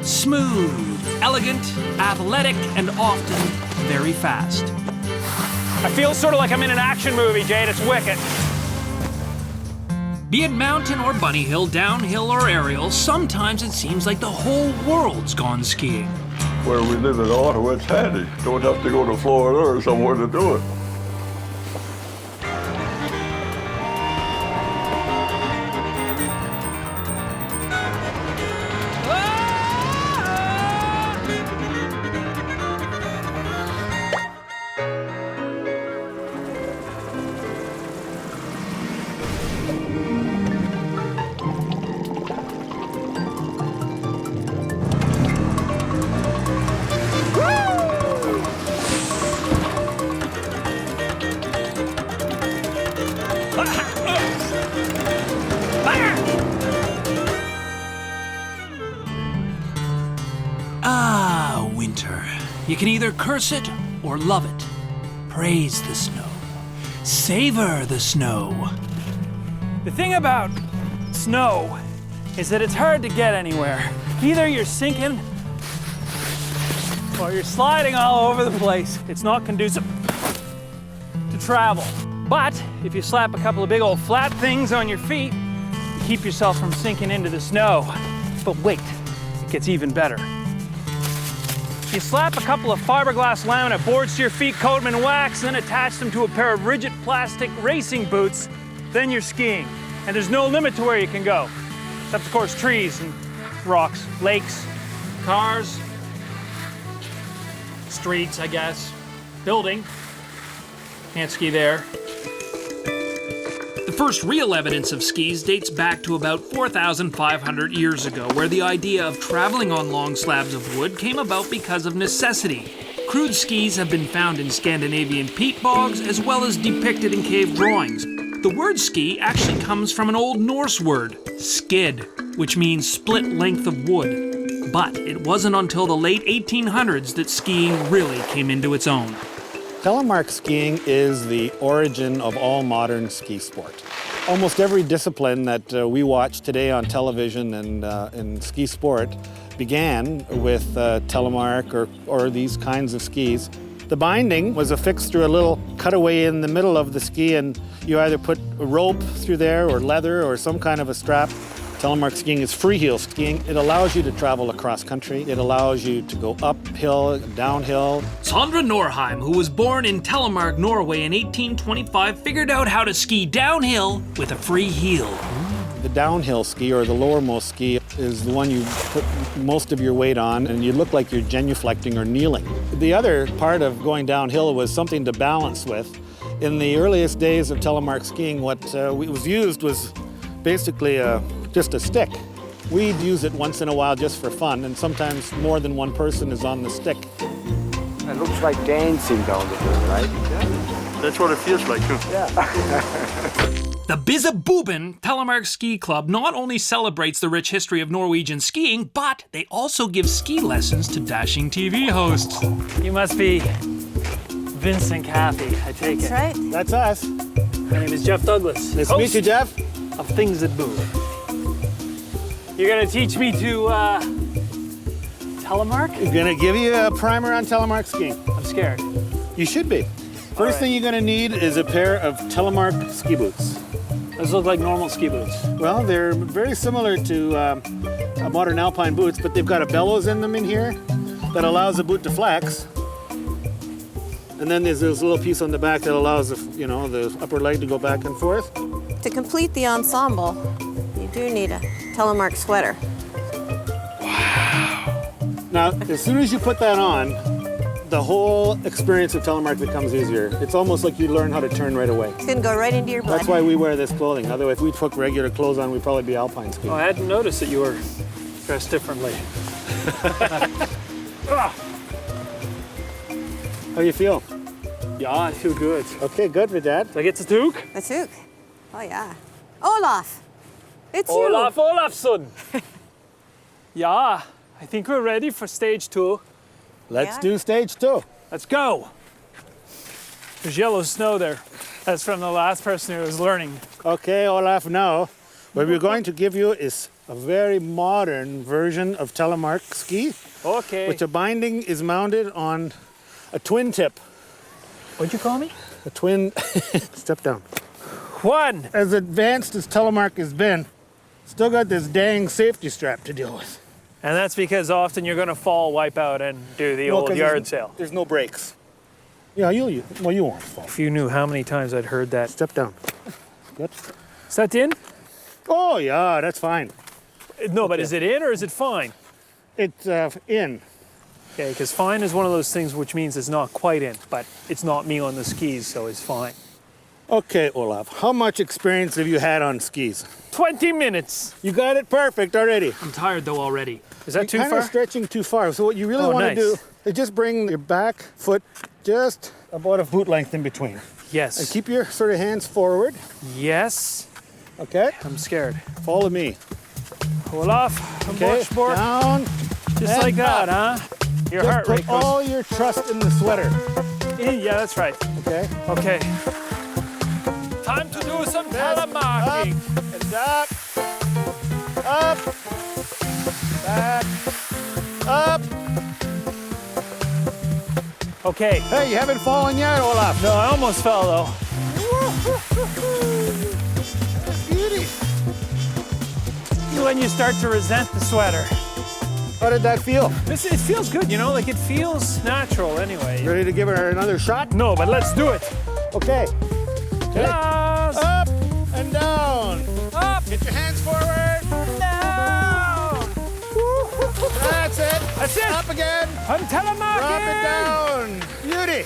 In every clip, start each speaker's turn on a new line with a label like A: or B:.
A: Smooth, elegant, athletic, and often very fast.
B: I feel sort of like I'm in an action movie, Jade. It's wicked.
A: Be it mountain or bunny hill, downhill or aerial, sometimes it seems like the whole world's gone skiing.
C: Where we live in Ottawa, it's handy. Don't have to go to Florida or somewhere to do it.
A: Ah, winter. You can either curse it or love it. Praise the snow. Savor the snow.
B: The thing about snow is that it's hard to get anywhere. Either you're sinking or you're sliding all over the place. It's not conducive to travel. But if you slap a couple of big old flat things on your feet, you keep yourself from sinking into the snow. But wait, it gets even better. You slap a couple of fiberglass laminate boards to your feet, coat them in wax, then attach them to a pair of rigid plastic racing boots, then you're skiing. And there's no limit to where you can go. Except, of course, trees and rocks, lakes, cars, streets, I guess, building. Can't ski there.
A: The first real evidence of skis dates back to about 4,500 years ago, where the idea of traveling on long slabs of wood came about because of necessity. Crude skis have been found in Scandinavian peat bogs as well as depicted in cave drawings. The word ski actually comes from an Old Norse word, skid, which means split length of wood. But it wasn't until the late 1800s that skiing really came into its own.
D: Telemark skiing is the origin of all modern ski sport. Almost every discipline that we watch today on television and in ski sport began with telemark or these kinds of skis. The binding was affixed through a little cutaway in the middle of the ski, and you either put a rope through there or leather or some kind of a strap. Telemark skiing is freeheel skiing. It allows you to travel across country. It allows you to go uphill, downhill.
A: Sondre Norheim, who was born in Telemark, Norway in 1825, figured out how to ski downhill with a free heel.
D: The downhill ski, or the lowermost ski, is the one you put most of your weight on, and you look like you're genuflecting or kneeling. The other part of going downhill was something to balance with. In the earliest days of telemark skiing, what was used was basically just a stick. We'd use it once in a while just for fun, and sometimes more than one person is on the stick.
E: It looks like dancing down the hill, right? Yeah.
C: That's what it feels like, too.
E: Yeah.
A: The Bizabuben Telemark Ski Club not only celebrates the rich history of Norwegian skiing, but they also give ski lessons to dashing TV hosts.
B: You must be Vince and Kathy, I take it.
F: That's right.
D: That's us.
B: My name is Jeff Douglas.
D: Nice to meet you, Jeff.
B: Of Things That Move. You're gonna teach me to telemark?
D: We're gonna give you a primer on telemark skiing.
B: I'm scared.
D: You should be. First thing you're gonna need is a pair of telemark ski boots.
B: Those look like normal ski boots.
D: Well, they're very similar to modern alpine boots, but they've got a bellows in them in here that allows the boot to flex. And then there's this little piece on the back that allows the upper leg to go back and forth.
F: To complete the ensemble, you do need a telemark sweater.
D: Now, as soon as you put that on, the whole experience of telemark becomes easier. It's almost like you learn how to turn right away.
F: It's gonna go right into your blood.
D: That's why we wear this clothing. Otherwise, if we took regular clothes on, we'd probably be alpine skiing.
B: Oh, I hadn't noticed that you were dressed differently.
D: How you feel?
B: Yeah, I feel good.
D: Okay, good with that.
B: Do I get to took?
F: That's Hook. Oh yeah. Olaf, it's
B: Olaf Olafsson. Yeah, I think we're ready for stage 2.
D: Let's
F: Yeah.
D: do stage 2.
B: Let's go. There's yellow snow there. That's from the last person who was learning.
D: Okay, Olaf, now what we're going to give you is a very modern version of telemark ski,
B: Okay.
D: which a binding is mounted on a twin tip.
B: What'd you call me?
D: A twin, step down.
B: One.
D: As advanced as telemark has been, still got this dang safety strap to deal with.
B: And that's because often you're gonna fall, wipe out, and do the
D: No,
B: old
D: 'cause
B: yard sale.
D: There's no brakes. Yeah, you won't fall.
B: If you knew how many times I'd heard that.
D: Step down. Good.
B: Is that in?
D: Oh yeah, that's fine.
B: No, but is it in or is it fine?
D: It's in.
B: Okay, because fine is one of those things which means it's not quite in, but it's not me on the skis, so it's fine.
D: Okay, Olaf, how much experience have you had on skis?
B: 20 minutes.
D: You got it perfect already.
A: I'm tired though already.
B: Is that too
D: Kind
B: far?
D: of stretching too far. So what you really
B: Oh,
D: want to
B: nice.
D: do is just bring your back foot just about a boot length in between. And
B: Yes.
D: keep your sort of hands forward,
B: Yes.
D: okay?
B: I'm scared.
D: Follow me.
B: Olaf, I'm
D: Okay,
B: sport.
D: down.
B: Just
D: and
B: like that,
D: up.
B: huh? Your
D: Just
B: heart rate
D: put
B: goes.
D: all your trust in the sweater,
B: Yeah, that's right.
D: okay?
B: Okay. Time to do some telemarking.
D: And up, back, up.
B: Okay.
D: Hey, you haven't fallen yet, Olaf.
B: No, I almost fell though.
D: Beauty.
B: When you start to resent the sweater.
D: How did that feel?
B: It feels good, you know, like it feels natural anyway.
D: Ready to give her another shot?
B: No, but let's do it.
D: Okay.
B: Yes.
D: Up and down.
B: Up.
D: Get your hands forward.
B: Down.
D: That's it.
B: That's it.
D: Up again.
B: I'm telemarking.
D: Drop it down. Beauty.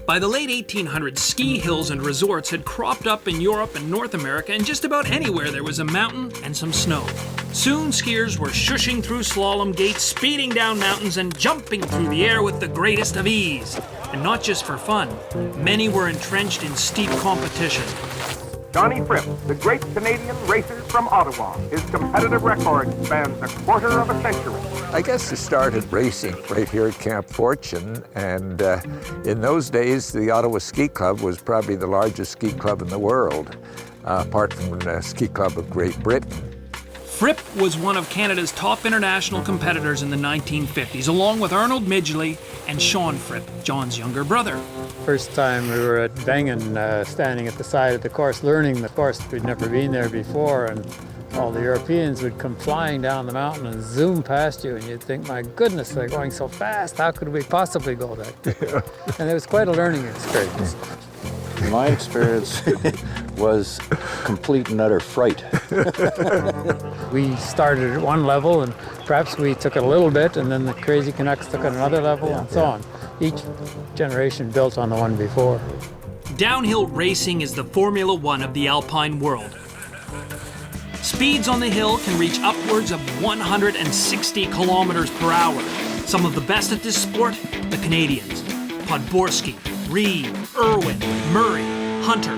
A: By the late 1800s, ski hills and resorts had cropped up in Europe and North America, and just about anywhere there was a mountain and some snow. Soon skiers were shushing through slalom gates, speeding down mountains, and jumping through the air with the greatest of ease. And not just for fun. Many were entrenched in steep competition.
G: Johnny Fripp, the great Canadian racer from Ottawa. His competitive record spans a quarter of a century.
H: I guess I started racing right here at Camp Fortune, and in those days, the Ottawa Ski Club was probably the largest ski club in the world, apart from the Ski Club of Great Britain.
A: Fripp was one of Canada's top international competitors in the 1950s, along with Arnold Midgley and Sean Fripp, John's younger brother.
I: First time we were at Bengen, standing at the side of the course, learning the course. We'd never been there before, and all the Europeans would come flying down the mountain and zoom past you, and you'd think, my goodness, they're going so fast, how could we possibly go that quick? And it was quite a learning experience.
J: My experience was complete and utter fright.
I: We started at one level, and perhaps we took it a little bit, and then the Crazy Canucks took it another level, and so on. Each generation built on the one before.
A: Downhill racing is the Formula One of the alpine world. Speeds on the hill can reach upwards of 160 kilometers per hour. Some of the best at this sport, the Canadians. Podborski, Reed, Irwin, Murray, Hunter.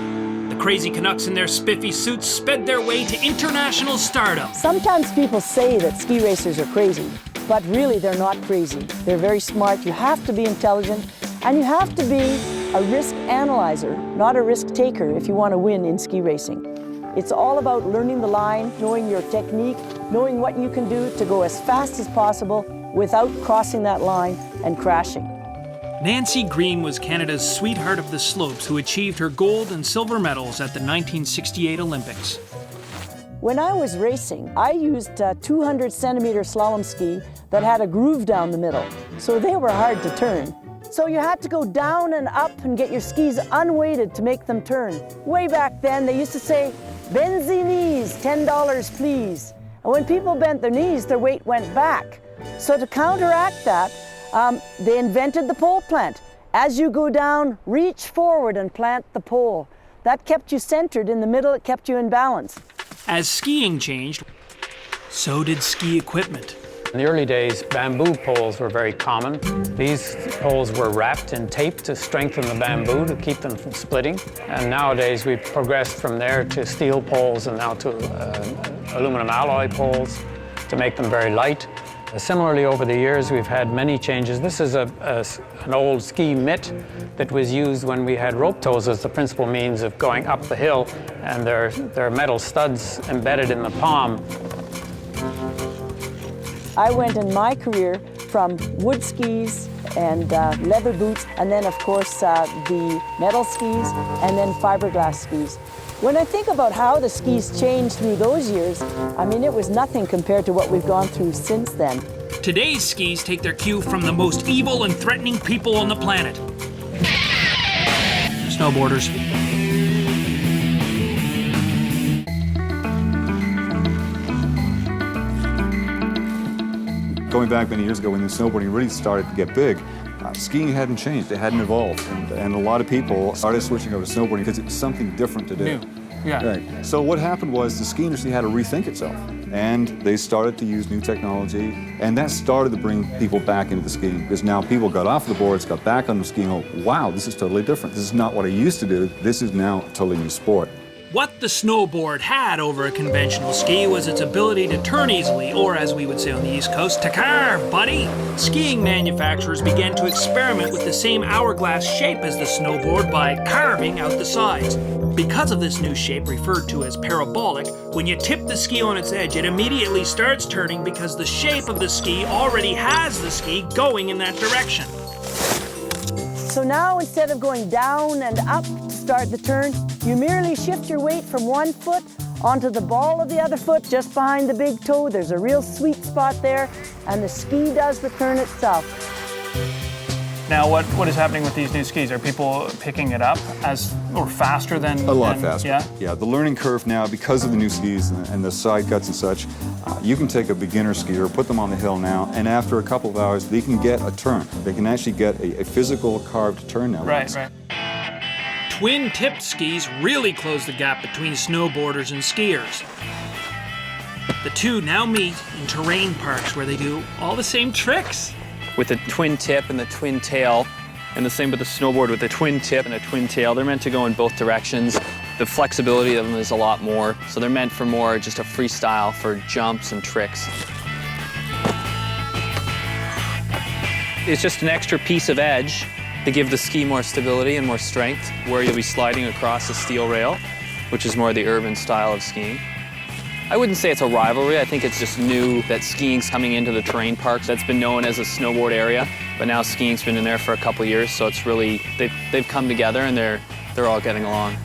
A: The Crazy Canucks in their spiffy suits sped their way to international stardom.
K: Sometimes people say that ski racers are crazy, but really they're not crazy. They're very smart. You have to be intelligent, and you have to be a risk analyzer, not a risk taker, if you want to win in ski racing. It's all about learning the line, knowing your technique, knowing what you can do to go as fast as possible without crossing that line and crashing.
A: Nancy Green was Canada's sweetheart of the slopes who achieved her gold and silver medals at the 1968 Olympics.
K: When I was racing, I used a 200-centimeter slalom ski that had a groove down the middle, so they were hard to turn. So you had to go down and up and get your skis unweighted to make them turn. Way back then, they used to say, "Bend the knees, $10 please." And when people bent their knees, their weight went back. So to counteract that, they invented the pole plant. As you go down, reach forward and plant the pole. That kept you centered in the middle, it kept you in balance.
A: As skiing changed, so did ski equipment.
I: In the early days, bamboo poles were very common. These poles were wrapped in tape to strengthen the bamboo to keep them from splitting. And nowadays we've progressed from there to steel poles and now to aluminum alloy poles to make them very light. Similarly, over the years, we've had many changes. This is an old ski mitt that was used when we had rope tows as the principal means of going up the hill, and there are metal studs embedded in the palm.
K: I went in my career from wood skis and leather boots, and then of course the metal skis, and then fiberglass skis. When I think about how the skis changed through those years, I mean, it was nothing compared to what we've gone through since then.
A: Today's skis take their cue from the most evil and threatening people on the planet. Snowboarders.
L: Going back many years ago when the snowboarding really started to get big, skiing hadn't changed, it hadn't evolved, and a lot of people started switching over to snowboarding because it was something different to do.
A: New. Yeah.
L: Right. So what happened was the ski industry had to rethink itself, and they started to use new technology, and that started to bring people back into the skiing, because now people got off the boards, got back on the skiing, oh, wow, this is totally different. This is not what I used to do. This is now a totally new sport.
A: What the snowboard had over a conventional ski was its ability to turn easily, or as we would say on the East Coast, to carve, buddy. Skiing manufacturers began to experiment with the same hourglass shape as the snowboard by carving out the sides. Because of this new shape, referred to as parabolic, when you tip the ski on its edge, it immediately starts turning because the shape of the ski already has the ski going in that direction.
K: So now, instead of going down and up to start the turn, you merely shift your weight from one foot onto the ball of the other foot just behind the big toe. There's a real sweet spot there, and the ski does the turn itself.
B: Now, what is happening with these new skis? Are people picking it up or faster than?
L: A lot faster.
B: Yeah?
L: Yeah, the learning curve now, because of the new skis and the side cuts and such, you can take a beginner skier, put them on the hill now, and after a couple of hours, they can get a turn. They can actually get a physical carved turn now.
B: Right, right.
A: Twin-tipped skis really close the gap between snowboarders and skiers. The two now meet in terrain parks where they do all the same tricks.
M: With the twin tip and the twin tail, and the same with the snowboard with the twin tip and a twin tail. They're meant to go in both directions. The flexibility of them is a lot more, so they're meant for more just a freestyle for jumps and tricks. It's just an extra piece of edge to give the ski more stability and more strength, where you'll be sliding across a steel rail, which is more the urban style of skiing. I wouldn't say it's a rivalry. I think it's just new that skiing's coming into the terrain parks. That's been known as a snowboard area, but now skiing's been in there for a couple years, so it's really, they've come together and they're all getting along.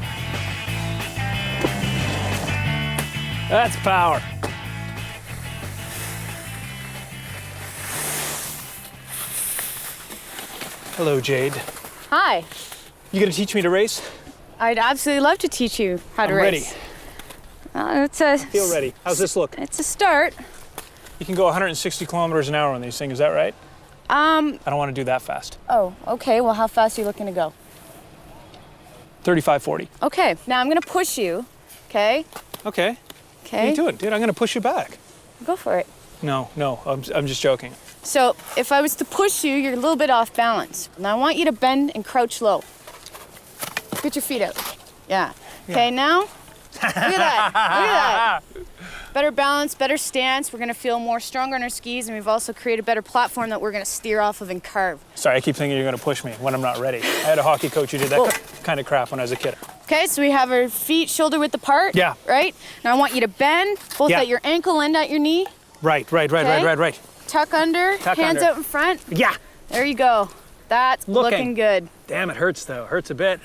B: That's power. Hello, Jade.
N: Hi.
B: You gonna teach me to race?
N: I'd absolutely love to teach you how to
B: I'm
N: race.
B: ready.
N: Feel
B: ready. How's this look?
N: It's a start.
B: You can go 160 kilometers an hour on these things, is that right? I don't want to do that fast.
N: Oh, okay. Well, how fast are you looking to go?
B: 35, 40.
N: Okay. Now I'm gonna push you. Okay.
B: Okay.
N: Okay.
B: What are you doing, dude? I'm gonna push you back.
N: Go for it.
B: No, I'm just joking.
N: So if I was to push you, you're a little bit off balance. Now I want you to bend and crouch low. Get your feet out. Yeah. Okay. Now. Look at that. Look at that. Better balance, better stance. We're gonna feel more stronger on our skis, and we've also created a better platform that we're gonna steer off of and carve.
B: Sorry, I keep thinking you're gonna push me when I'm not ready. I had a hockey coach who did that kind of crap when I was a kid.
N: Okay, so we have our feet shoulder width apart.
B: Yeah.
N: Right? Now I want you to bend, both at your ankle and at your knee.
B: Right.
N: Tuck under, hands out in front.
B: Yeah.
N: There you go. That's looking good.
B: Damn, it hurts though. Hurts a bit.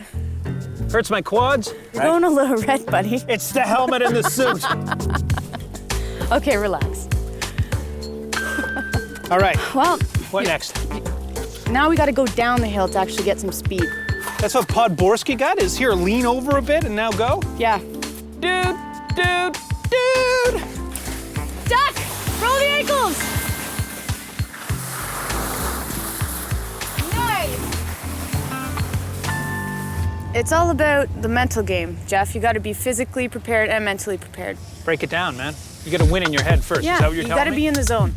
B: Hurts my quads.
N: You're going a little red, buddy.
B: It's the helmet and the suit.
N: Okay, relax.
B: All right.
N: Well,
B: what next?
N: Now we got to go down the hill to actually get some speed.
B: That's what Podborski got? Is here lean over a bit and now go?
N: Yeah.
B: Dude.
N: Duck! Roll the ankles! It's all about the mental game, Jeff. You got to be physically prepared and mentally prepared.
B: Break it down, man. You got to win in your head first.
N: Yeah,
B: Is that what you're
N: you
B: telling
N: got to
B: me?
N: be in the zone.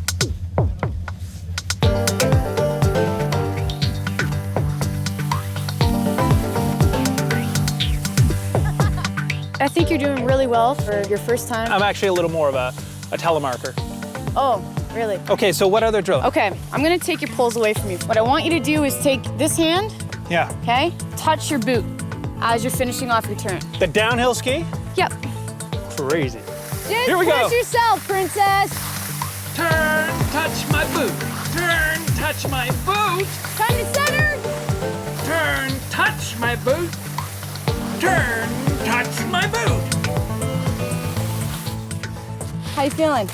N: I think you're doing really well for your first time.
B: I'm actually a little more of a telemarker.
N: Oh, Really.
B: Okay, so what other drill?
N: Okay, I'm gonna take your poles away from you. What I want you to do is take this hand,
B: Yeah.
N: okay? Touch your boot as you're finishing off your turn.
B: The downhill ski?
N: Yep.
B: Crazy.
N: Just
B: Here we go.
N: push yourself, princess.
A: Turn, touch my boot. Turn, touch my boot.
N: Time to center.
A: Turn, touch my boot. Turn, touch my boot.
N: How you feeling?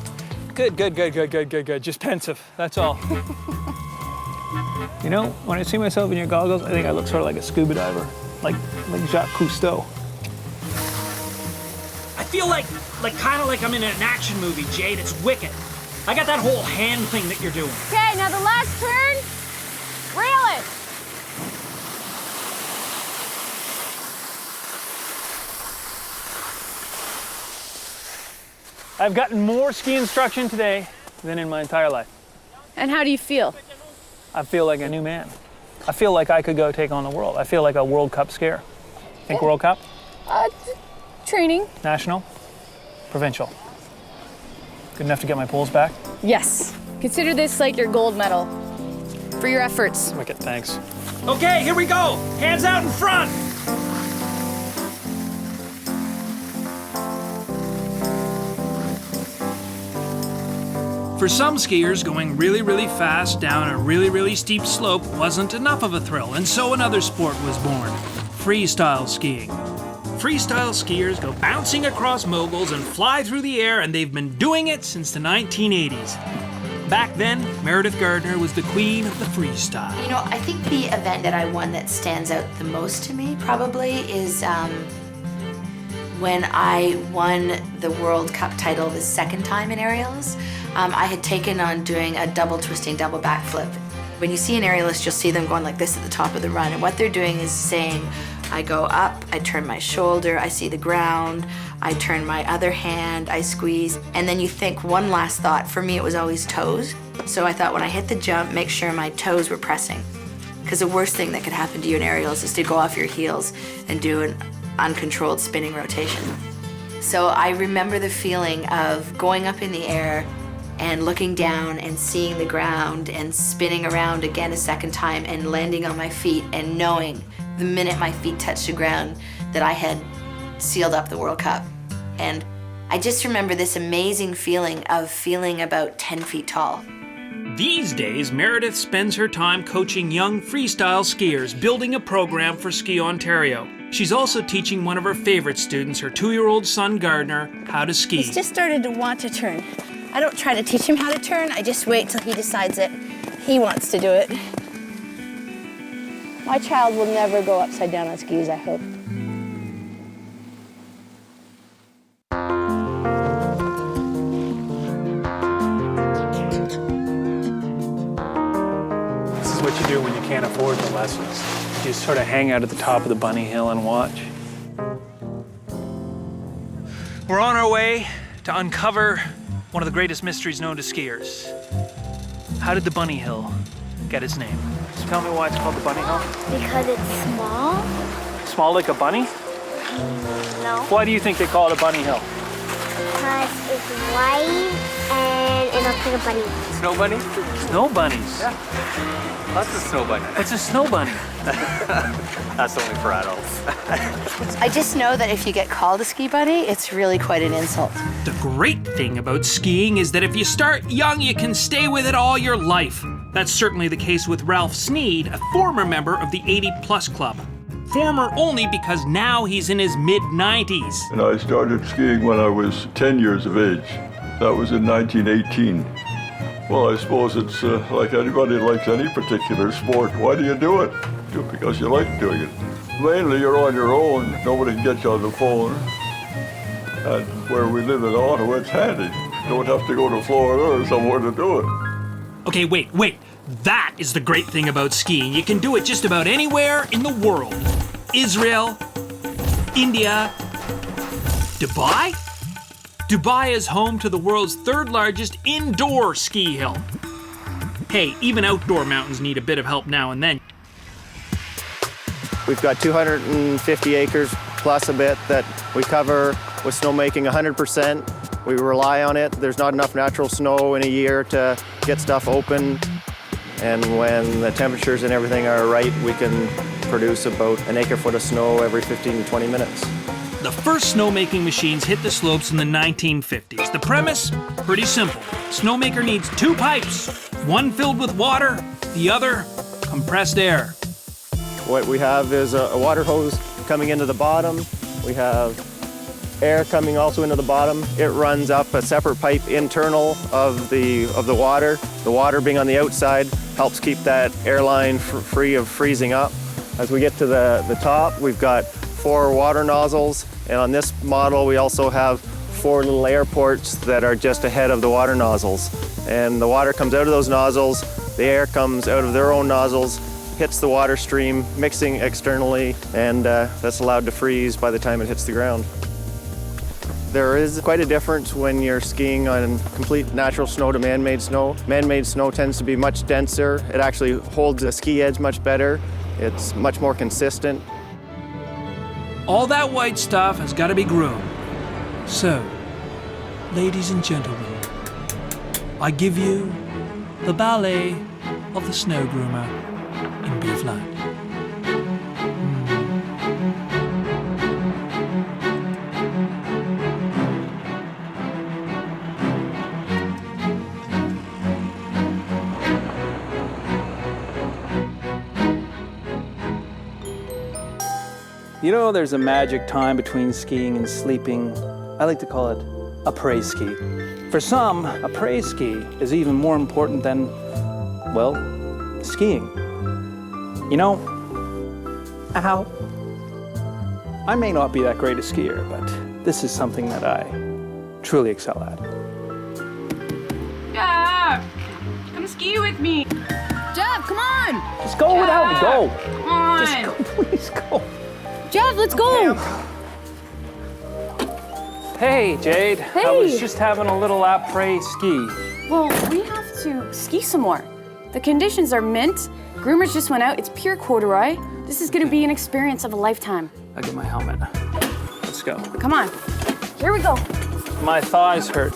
B: Good. Just pensive, that's all. You know, when I see myself in your goggles, I think I look sort of like a scuba diver, like Jacques Cousteau.
A: I feel kind of like I'm in an action movie, Jade. It's wicked. I got that whole hand thing that you're doing.
N: Okay, now the last turn, rail it.
B: I've gotten more ski instruction today than in my entire life.
N: And how do you feel?
B: I feel like a new man. I feel like I could go take on the world. I feel like a World Cup skier. Think World Cup?
N: Training.
B: National? Provincial? Good enough to get my poles back?
N: Yes. Consider this like your gold medal for your efforts.
B: Wicked, thanks.
A: Okay, here we go. Hands out in front. For some skiers, going really fast down a really steep slope wasn't enough of a thrill, and so another sport was born: freestyle skiing. Freestyle skiers go bouncing across moguls and fly through the air, and they've been doing it since the 1980s. Back then, Meredith Gardner was the queen of the freestyle.
O: You know, I think the event that I won that stands out the most to me probably is when I won the World Cup title the second time in aerials. I had taken on doing a double twisting, double backflip. When you see an aerialist, you'll see them going like this at the top of the run, and what they're doing is saying, I go up, I turn my shoulder, I see the ground, I turn my other hand, I squeeze, and then you think one last thought. For me, it was always toes. So I thought when I hit the jump, make sure my toes were pressing. Because the worst thing that could happen to you in aerials is to go off your heels and do an uncontrolled spinning rotation. So I remember the feeling of going up in the air and looking down and seeing the ground and spinning around again a second time and landing on my feet and knowing the minute my feet touched the ground that I had sealed up the World Cup. And I just remember this amazing feeling of feeling about 10 feet tall.
A: These days, Meredith spends her time coaching young freestyle skiers, building a program for Ski Ontario. She's also teaching one of her favorite students, her 2-year-old son Gardner, how to ski.
F: He's just started to want to turn. I don't try to teach him how to turn, I just wait till he decides that he wants to do it. My child will never go upside down on skis, I hope.
B: This is what you do when you can't afford the lessons. You just sort of hang out at the top of the bunny hill and watch.
A: We're on our way to uncover one of the greatest mysteries known to skiers. How did the bunny hill get its name?
B: Just tell me why it's called the bunny hill.
P: Because it's small?
B: Small like a bunny?
P: No.
B: Why do you think they call it a bunny hill?
P: Because it's white and it looks like a bunny.
E: Snow bunny?
B: Snow bunnies.
E: Yeah. That's a snow bunny.
B: What's a snow bunny?
E: That's only for adults.
O: I just know that if you get called a ski bunny, it's really quite an insult.
A: The great thing about skiing is that if you start young, you can stay with it all your life. That's certainly the case with Ralph Sneed, a former member of the 80+ Club. Former only because now he's in his mid-90s.
C: And I started skiing when I was 10 years of age. That was in 1918. Well, I suppose it's like anybody likes any particular sport. Why do you do it? Do it because you like doing it. Mainly you're on your own. Nobody can get you on the phone. And where we live in Ottawa, it's handy. You don't have to go to Florida or somewhere to do it.
A: Okay, wait. That is the great thing about skiing. You can do it just about anywhere in the world. Israel, India, Dubai? Dubai is home to the world's 3rd largest indoor ski hill. Hey, even outdoor mountains need a bit of help now and then.
Q: We've got 250 acres plus a bit that we cover with snowmaking 100%. We rely on it. There's not enough natural snow in a year to get stuff open. And when the temperatures and everything are right, we can produce about an acre-foot of snow every 15 to 20 minutes.
A: The first snowmaking machines hit the slopes in the 1950s. The premise? Pretty simple. Snowmaker needs 2 pipes, one filled with water, the other compressed air.
Q: What we have is a water hose coming into the bottom. We have air coming also into the bottom. It runs up a separate pipe internal of the water. The water being on the outside helps keep that airline free of freezing up. As we get to the top, we've got 4 water nozzles, and on this model we also have 4 little air ports that are just ahead of the water nozzles. And the water comes out of those nozzles, the air comes out of their own nozzles, hits the water stream, mixing externally, and that's allowed to freeze by the time it hits the ground. There is quite a difference when you're skiing on complete natural snow to man-made snow. Man-made snow tends to be much denser. It actually holds the ski edge much better. It's much more consistent.
A: All that white stuff has got to be groomed. So, ladies and gentlemen, I give you the ballet of the snow groomer in B-flat.
B: You know, there's a magic time between skiing and sleeping. I like to call it a praise ski. For some, a praise ski is even more important than, well, skiing. You know, ow. I may not be that great a skier, but this is something that I truly excel at.
N: Jeff, come ski with me. Jeff, come on.
B: Just go without me, go.
N: Come on.
B: Just go, please go.
N: Jeff, let's go.
B: Hey, Jade.
N: Hey.
B: I was just having a little après ski.
N: Well, we have to ski some more. The conditions are mint. Groomers just went out. It's pure corduroy. This is going to be an experience of a lifetime.
B: I'll get my helmet. Let's go.
N: Come on. Here we go.
B: My thighs hurt.